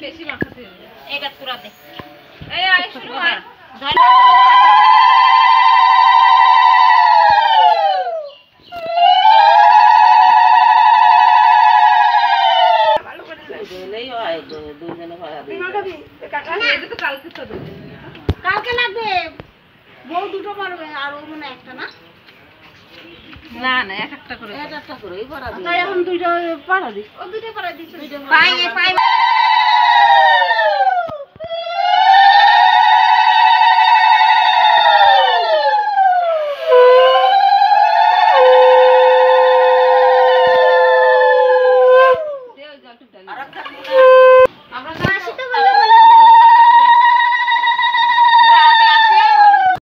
বেশি মাখাতে হবে এটা পুরা দে এই আই শুরু হয় ধর ভালো করে দিলেই হয় দুজনে ভাড়া দিই কাকা এটা তো কালকে তো দেব কালকে লাগবে বউ দুটো পারবে আর ও মনে একটা না না না এক একটা করে একটা করেই ভাড়া দিই তাই এখন দুইটা পাড়া দি ও দুটো করে দিছ পাই পাই দেও জল টুকটা আর একটা